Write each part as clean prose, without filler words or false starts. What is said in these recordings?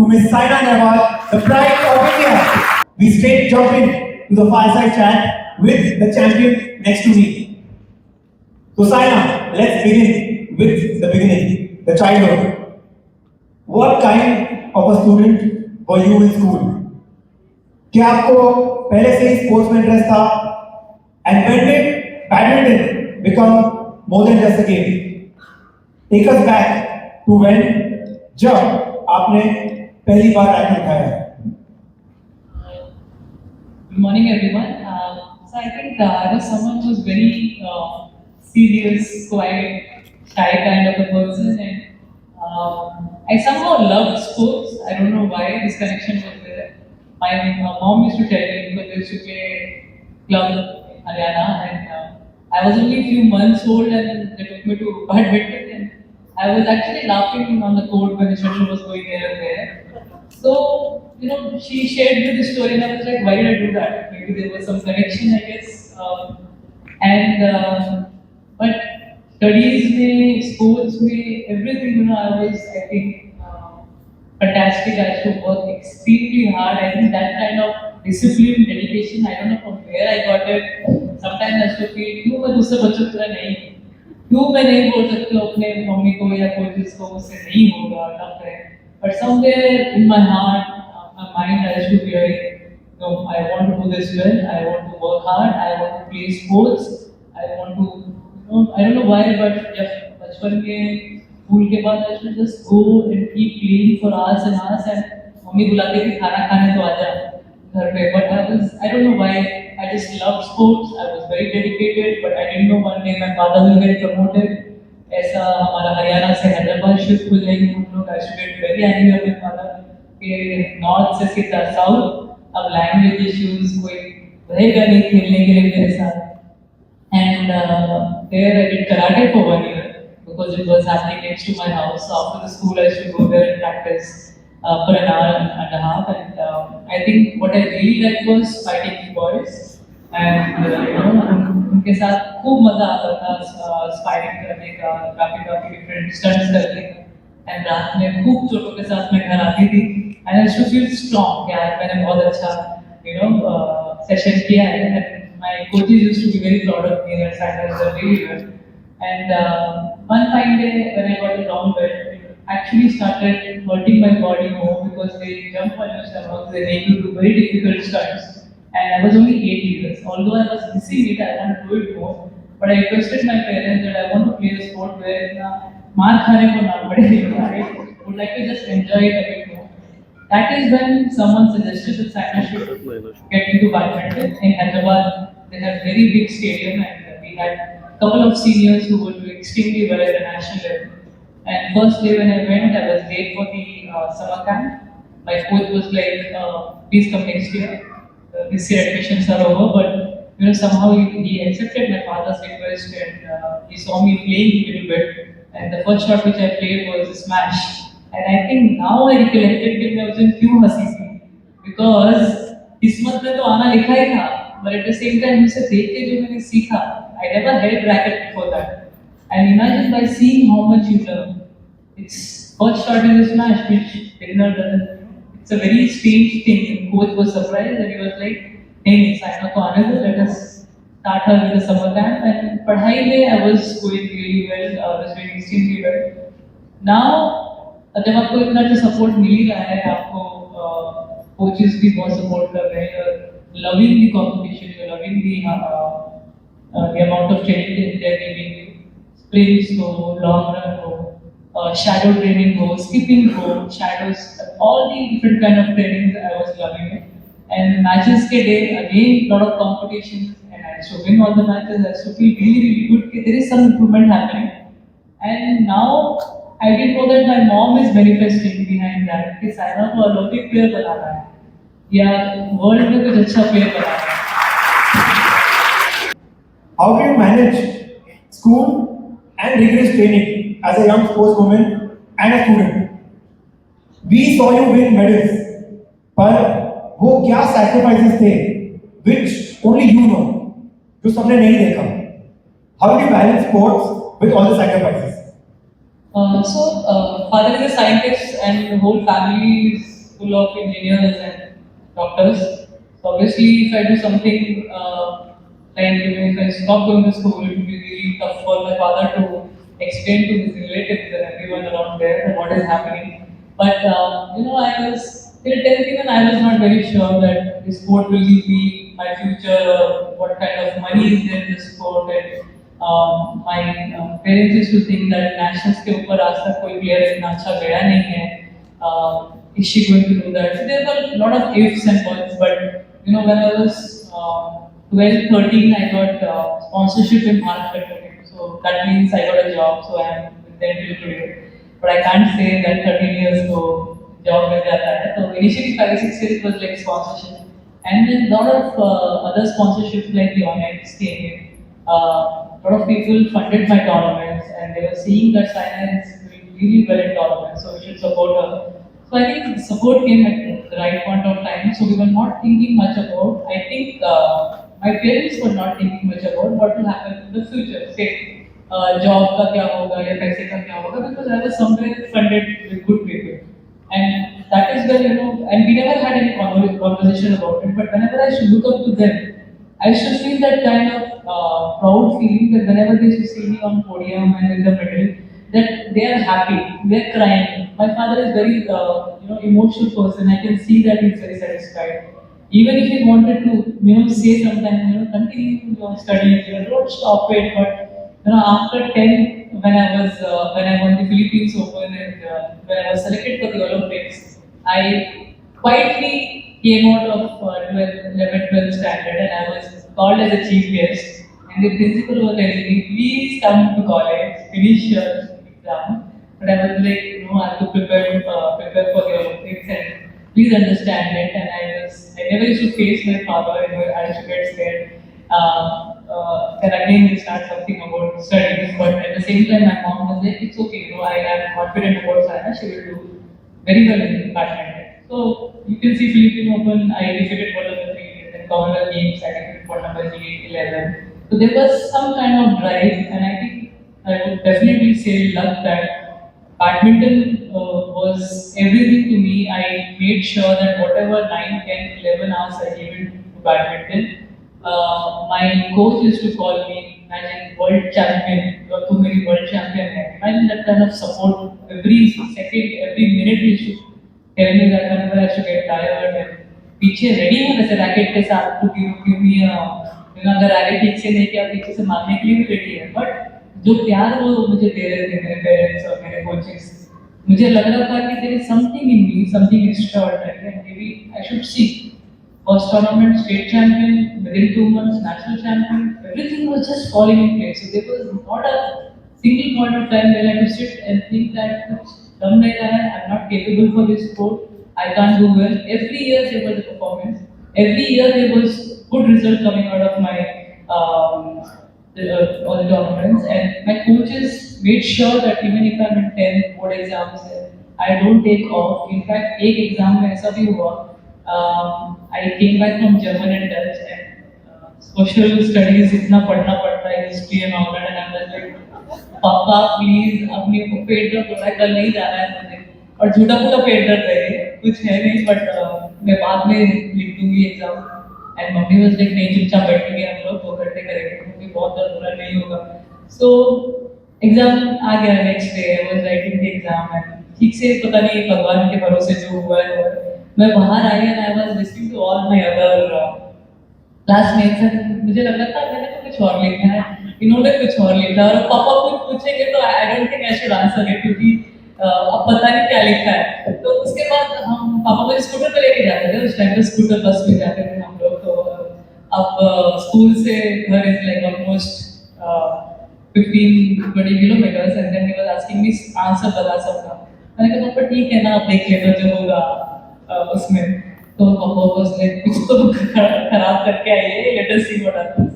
to Miss Saina Nehwal, the pride of India. We straight jump in to the fireside chat with the champion next to me. So Saina, let's begin with the beginning, the childhood. What kind of a student were you in school? क्या आपको पहले से ही sports में interest था? And when did badminton become more than just a game? Take us back to when जब आपने पहली बार racket उठाया. Good morning, everyone. So I think I was someone who was very serious, quiet, shy kind of a person, and I somehow loved sports. I don't know why this connection was there. My mom used to tell me because they used to play club in Haryana, and I was only a few months old, and they took me to badminton, and I was actually laughing on the court when the shuttle was going here and there. So, she shared me the story, and I was like, why did I do that? Maybe there was some connection, I guess. But studies, me, sports, me, everything, I was, I think, fantastic. I used to work extremely hard. I think that kind of discipline, dedication, I don't know from where I got it. Sometimes I used to feel, क्यों मैं दूसरे बच्चों की तरह नहीं, क्यों मैं नहीं बोल सकती हूँ अपने मम्मी को या कोचेस को उससे नहीं होगा टफ है. But somewhere in my heart, my mind, I used to be like, no, I want to do this well. I want to work hard. I want to play sports. I want to, I don't know why, but जब बचपन में school के बाद I used to just go and keep playing for hours and hours, and mummy बुलाती थी खाना खाने तो आजा घर पे. But I don't know why, I just loved sports. I was very dedicated, but I didn't know one day my father will get promoted. ऐसा हमारा हरियाणा से हैदराबाद शिफ्ट हो जाएंगे हम लोग. I should get very angry अपने फादर कि north से सीधा साउथ, अब लैंग्वेज इश्यूज कोई रहेगा नहीं खेलने के लिए मेरे साथ. And there I did karate for 1 year because it was happening next to my house. So after the school I used to go there and practice for an hour and a half. And I think what I really liked was fighting with boys. And उनके साथ खूब मजा आता था स्पाइरिंग करने का, काफी काफी डिफरेंट स्टंट्स करने का. एंड रात में खूब चोटों के साथ मैं घर आती थी, and I to feel strong कि यार मैंने बहुत अच्छा सेशन किया है. And my coaches used to be very proud of me that I was really good. And one fine day when I got a brown belt, it actually started hurting my body more because they jump on your stomach, they make you do very difficult stunts. And I was only 8 years. Although I was missing it, I want to do it more. But I requested my parents that I want to play a sport where maar khane ko na pade. I would like to just enjoy it a bit more. That is when someone suggested that Saina should get into badminton. In Hyderabad, they have very big stadium, and we had a couple of seniors who would do extremely well at the national level. And first day when I went, I was late for the summer camp. My coach was like, please come next year. This year admissions are over, but somehow he accepted my father's request, and he saw me playing a little bit. And the first shot which I played was a smash. And I think now I recollected कि मैं उस दिन क्यों हंसी थी, because किस्मत में तो आना लिखा ही था, but at the same time उसे देख के जो मैंने सीखा, I never held racket before that. And imagine by seeing how much you learn. It's first shot in the smash which beginner doesn't. It's a very strange thing. The coach was surprised and he was like, hey, Saina ko aane do, let us start her with the summer camp. And padhai mein I was going really well, I was doing extremely well. Now, जब आपको इतना जो support मिल ही रहा है, आपको coaches भी बहुत support कर रहे हैं, और loving the competition, you loving the amount of training they are giving you, sprints हो, लॉन्ग रन हो, shadow training ho, skipping ho, shadows, all the different kind of trainings, I was loving it. And matches ke day, again, lot of competitions, and I used to win all the matches. I used to feel really, really good that there is some improvement happening. And now, I didn't know that my mom is manifesting behind that, कि साइना को Olympic player बनाना है, या world में कुछ अच्छा player बनाना है. How do you manage school and rigorous training as a young sportswoman and a student? We saw you win medals, पर वो क्या sacrifices थे which only you know, जो सबने नहीं देखा? How do you balance sports with all the sacrifices? Father is a scientist, and the whole family is full of engineers and doctors. So obviously, if I do something like if I stop going to school, it will be really tough for my father to explain to his relatives and everyone around there that what is happening. But I was till 10th even I was not very sure that the sport will be my future or what kind of money is there in the sport. And my parents used to think that nationals के ऊपर आज तक कोई player इतना अच्छा गया नहीं है. Is she going to do that? So there were a lot of ifs and buts, but when I was 12, 13, I got sponsorship in Maharashtra cricket. So that means I got a job. So I am with them till today. But I can't say that 13 years ago job में जाता है. So initially 5, 6 years was like sponsorship, and then a lot of other sponsorships like the Onyx came in. A lot of people funded my tournaments, and they were seeing that Saina is doing really well in tournaments, so we should support her. So I think the support came at the right point of time. So we were not thinking much about. I think my parents were not thinking much about what will happen in the future. Say job का क्या होगा या पैसे का क्या होगा, because I was somewhere funded with good people. And that is where, and we never had any conversation about it, but whenever I should look up to them, I should feel that kind of proud feeling that whenever they should see me on podium and in the middle, that they are happy, they are crying. My father is very, emotional person. I can see that he's very satisfied. Even if he wanted to, say sometimes, continue your studies, don't stop it. But after 10, when I won the Philippines Open and when I was selected for the Olympics, I quietly came out of 12, 11, 12 standard, and I was called as a chief guest. And the principal was telling me, please come to college, finish your exam. But I was like, I have to prepare for the Olympics, and please understand it. And I never used to face my father, I used to get scared. Then again, we start something about studies, but at the same time, my mom was like, it's okay, I am confident about Sana, she will do very well in badminton. So you can see Philippine Open, I defeated world number 3, then Commonwealth Games, I defeated world number 3, 11. So there was some kind of drive, and I think I would definitely say luck that badminton was everything to me. I made sure that whatever 9, 10, 11 hours I gave it to badminton, my coach used to call me, imagine world champion, you are too many world champion. Imagine that kind of support every second, every minute he used to tell me that whenever I should get tired and पीछे ready है वैसे racket के साथ to give me अगर racket ठीक से नहीं किया पीछे से मारने के लिए भी रेडी है. बट जो प्यार वो मुझे दे रहे थे मेरे पेरेंट्स और मेरे कोचेस, मुझे लग रहा था कि there is something in me, something extraordinary, and maybe I should see. First tournament, state champion, within 2 months, national champion. Everything was just falling in place. So there was not a single point of time where I could sit and think that done nahi raha hai, I'm not capable for this sport, I can't do well. Every year there was a performance. Every year there was good result coming out of my all the tournaments, and my coaches made sure that even if I'm in 10 board exams, I don't take off. In fact, एक exam में ऐसा भी हुआ. I came back from German and Dutch, and social studies इतना पढ़ना पड़ता है, history and all that, and I was like, पापा प्लीज अपने को पेट दर्द हो रहा है, कल नहीं जाना है मुझे. और झूठा पूरा पेट दर्द है, कुछ है नहीं, बट मैं बाद में लिख दूंगी exam. And mummy was like, नहीं चुपचाप बैठेंगे हम लोग 2 घंटे करेंगे क्योंकि बहुत दर्द हो रहा है, नहीं होगा. सो एग्जाम आ गया. Next day I was writing the exam, and ठीक से पता नहीं भगवान के भरोसे जो हुआ है. मैं बाहर आई and I was listening to all my other classmates, and मुझे लग रहा था मैंने तो कुछ और लिखा है, इन्होंने कुछ और लिखा है, और पापा कुछ पूछेंगे तो I don't think I should answer it, क्योंकि अब पता नहीं क्या लिखा है. तो उसके बाद हम पापा को स्कूटर पे लेके जाते थे. उस टाइम पे स्कूटर बस में जाते थे हम लोग. तो अब स्कूल से घर is like almost 15-20 kilometres, and then he was asking me answer बता सबका. मैंने कहा पापा ठीक है ना, आप देख लेना जो होगा उसमें. तो पापा वाज लाइक, कुछ तो खराब करके आई है, let us see what happens.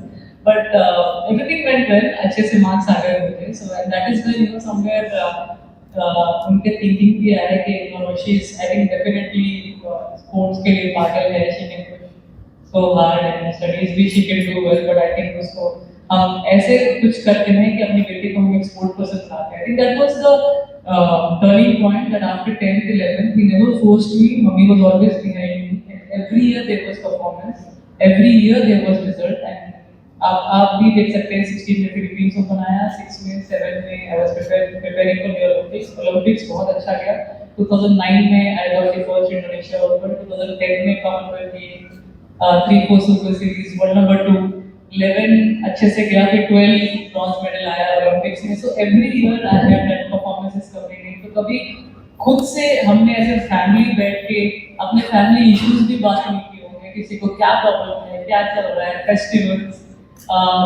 But everything went well, अच्छे से मार्क्स आ गए मुझे. So that is when somewhere उनके थिंकिंग भी आया है कि she is, I think definitely sports के लिए पागल है, she can. go hard and studies भी she can do well, but I think उसको हम ऐसे कुछ करते हैं कि अपनी बेटी को हम एक स्पोर्ट पर्सन बनाते हैं. I think that was the turning point that after 10th 11th he never forced me. Mummy was always behind me. And every year there was performance, every year there was result. And आप भी देख सकते हैं 16 में Philippines open आया, 6 में 7 में I was preparing for the Olympics बहुत अच्छा गया. 2009 में I got the first Indonesia open. 2010 में Commonwealth games, 3-4 super series, world number 2. 11 अच्छे से गया, फिर 12 ब्रॉन्ज मेडल आया ओलंपिक्स में. So every year I have that performances coming in. तो कभी खुद से हमने ऐसे फैमिली बैठ के अपने फैमिली इश्यूज भी बात नहीं किए होंगे, किसी को क्या प्रॉब्लम है, क्या चल रहा है, फेस्टिवल्स,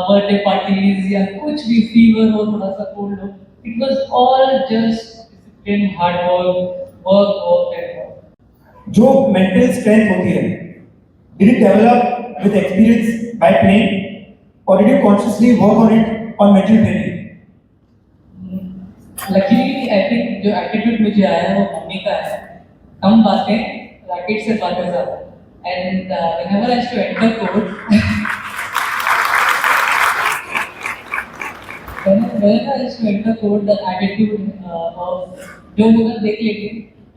बर्थडे पार्टीज या कुछ भी, फीवर हो, थोड़ा सा कोल्ड हो. It was all just discipline, hard work and work. जो मेंटल स्ट्रेंथ होती है, did it develop with experience by playing, or did you consciously work on it on mental training? Luckily I think जो attitude मुझे आया वो mummy का है. कम बातें, रैकेट से बातें ज़्यादा. And whenever I to enter court, whenever I used to enter court, the attitude of जो लोग देख लेंगे,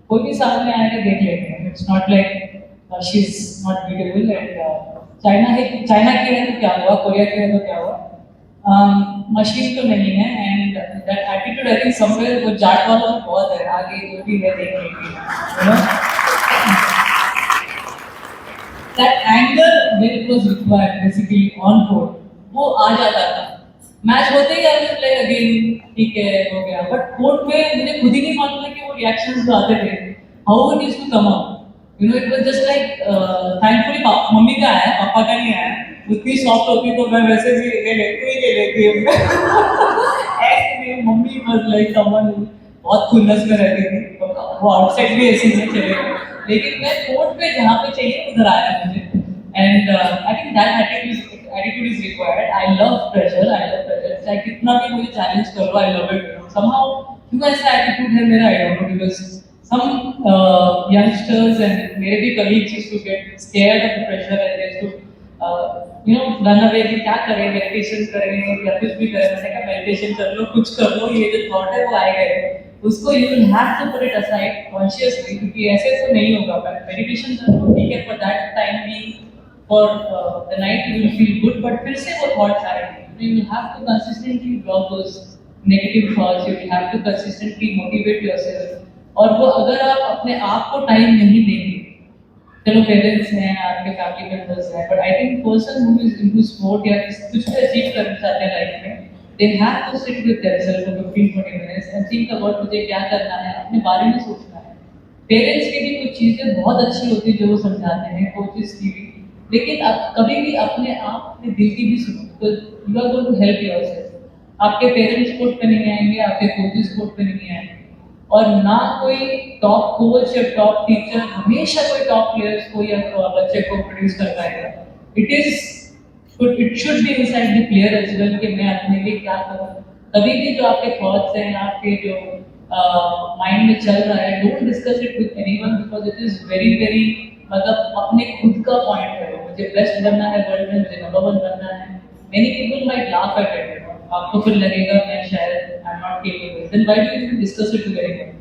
कोई भी सामने आएगा देख लेंगे. It's not like she is not beautiful. And China की है तो क्या हुआ, कोरिया की है तो क्या हुआ, मशीन तो नहीं है. And that attitude I think somewhere वो जाट वालों में बहुत है, आगे जो भी है देख लेंगे, you know. That anger when it was required basically on court, वो आ जाता था. मैच होते ही आई प्ले अगेन, ठीक है हो गया. बट कोर्ट में मुझे खुद ही नहीं मालूम है कि वो रिएक्शंस जो आते थे, how it is to come up, you know. It was just like thankfully mummy का आया, पापा का नहीं आया. उतनी सॉफ्ट होती तो मैं वैसे भी ले लेती. ऐसे मम्मी वाज लाइक समवन बहुत खुन्नस में रहती थी. वो आउटसाइड भी ऐसी नहीं चलेगा, लेकिन मैं कोर्ट पे जहाँ पे चाहिए उधर आया मुझे. And I think that attitude is required. I love pressure. चाहे कितना भी मुझे चैलेंज करो, I love it. Somehow क्यों ऐसा attitude है मेरा, I don't know, because some youngsters and मेरे भी colleagues used to get scared of the pressure and they used to run away कि क्या करें, meditation करें या कुछ भी करें. मैंने कहा meditation कर लो, कुछ कर लो, ये जो thought है वो आएगा. उसको you will have to put it aside consciously, क्योंकि ऐसे तो नहीं होगा. meditation कर लो, ठीक है, for that time being, for the night you will feel good, but फिर से वो thoughts आएंगे. You will have to consistently block those negative thoughts. You will have to consistently motivate yourself. और वो अगर आप अपने आप को टाइम नहीं देंगे, चलो पेरेंट्स हैं, आपके फैमिली मेंबर्स हैं, but I think person who is into sport या कुछ भी अचीव करना चाहते हैं लाइफ में, they have to sit with themselves for 15-20 minutes and think about मुझे क्या करना है, अपने बारे में सोचना है. पेरेंट्स की भी कुछ चीज़ें बहुत अच्छी होती है जो वो समझाते हैं, कोचेस की भी, लेकिन आप कभी भी अपने आप अपने दिल की भी सुनो, तो you are going to help yourself. आपके पेरेंट्स कोर्ट पे नहीं आएंगे, आपके कोचेस कोर्ट पे नहीं आएंगे, और ना कोई टॉप कोच या टॉप टीचर हमेशा कोई टॉप प्लेयर्स को या बच्चे को प्रोड्यूस कर पाएगा. It should be inside the player as well कि मैं अपने लिए क्या करूँ. कभी भी जो आपके थॉट्स हैं, आपके जो माइंड में चल रहा है, don't discuss it with anyone, because it is very very, मतलब अपने खुद का पॉइंट करो. मुझे बेस्ट बनना है वर्ल्ड में, मुझे नंबर 1 बनना है. Many people might laugh at it. आपको फिर लगेगा मैं शायद I am not capable. Then why do you discuss it with anyone?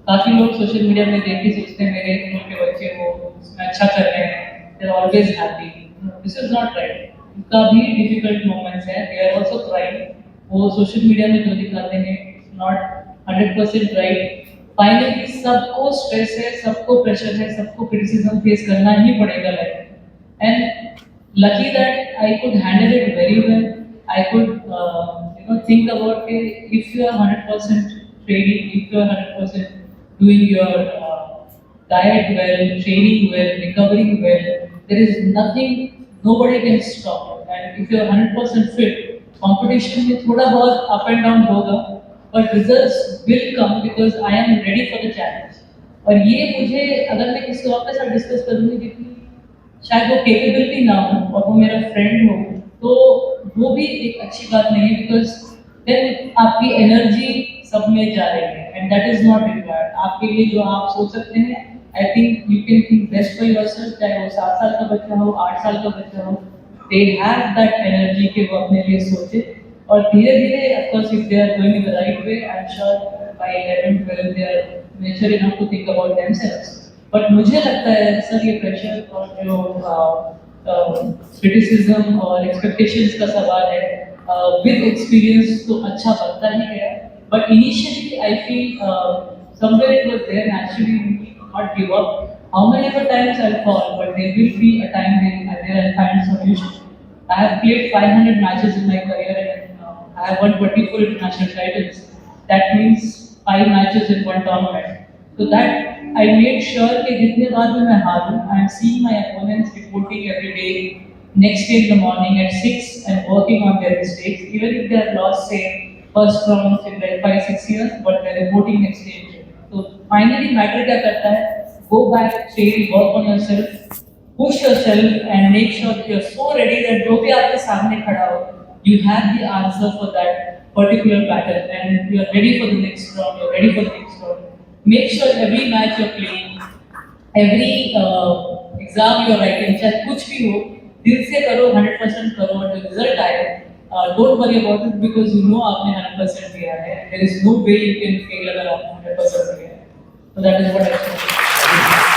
काफी लोग सोशल मीडिया में देख के सोचते हैं मेरे उम्र के बच्चे वो उसमें अच्छा कर रहे हैं, they are always happy. This is not right. उनका भी डिफिकल्ट मोमेंट्स है, दे आर आल्सो क्राइंग. वो सोशल मीडिया में जो दिखाते हैं इट्स नॉट 100% राइट. फाइनली सबको स्ट्रेस है, सबको प्रेशर है, सबको क्रिटिसिज्म फेस करना ही पड़ेगा लाइफ में. And lucky that I could handle it very well. I could think about it. If you are 100% training, if you are 100% doing your diet well, training well, recovering well, there is nothing, nobody can stop you. And if you are 100% fit, competition में थोड़ा बहुत up and down होगा, but results will come because I am ready for the challenge. और ये मुझे अगर मैं किसी और के साथ डिस्कस करूँगी जितनी शायद वो कैपेबिलिटी ना हो और वो मेरा फ्रेंड हो, तो वो भी एक अच्छी बात नहीं है, बिकॉज देन आपकी एनर्जी सब में जा रही है and that is not required. आपके लिए जो आप सोच सकते हैं I think you can think best for yourself, चाहे वो 7 साल का बच्चा हो, 8 साल का बच्चा हो, they have that energy कि वो अपने लिए सोचे और धीरे-धीरे of course if they are going in the right way, I'm sure by 11, 12 they are mature enough to think about themselves. But मुझे लगता है सर ये pressure और जो criticism और expectations का सवाल है with experience तो अच्छा बनता ही है. But initially I feel somewhere it was there naturally in me to not give up. How many ever times I'll fall, but there will be a time there I'll find a solution. I have played 500 matches in my career and I have won 24 international titles. That means 5 matches in one tournament. So that I made sure कि जितने बार भी मैं हारूं, I am seeing my opponents reporting every day, next day in the morning at 6 and working on their mistakes, even if they have lost say first round in like 5-6 years, but they're reporting next day. So finally matter क्या करता है? Go back, train, work on yourself, push yourself and make sure that you're so ready that जो भी आपके सामने खड़ा हो, you have the answer for that particular battle and you're ready for the next round, you're ready for the next round. Make sure every match you're playing, every exam you're writing, चाहे कुछ भी हो, दिल से करो, 100% करो और जो रिजल्ट आए, don't worry about it because you know आपने 100% दिया है. There is no way you can fail अगर आपने 100% दिया है. So that is what I think.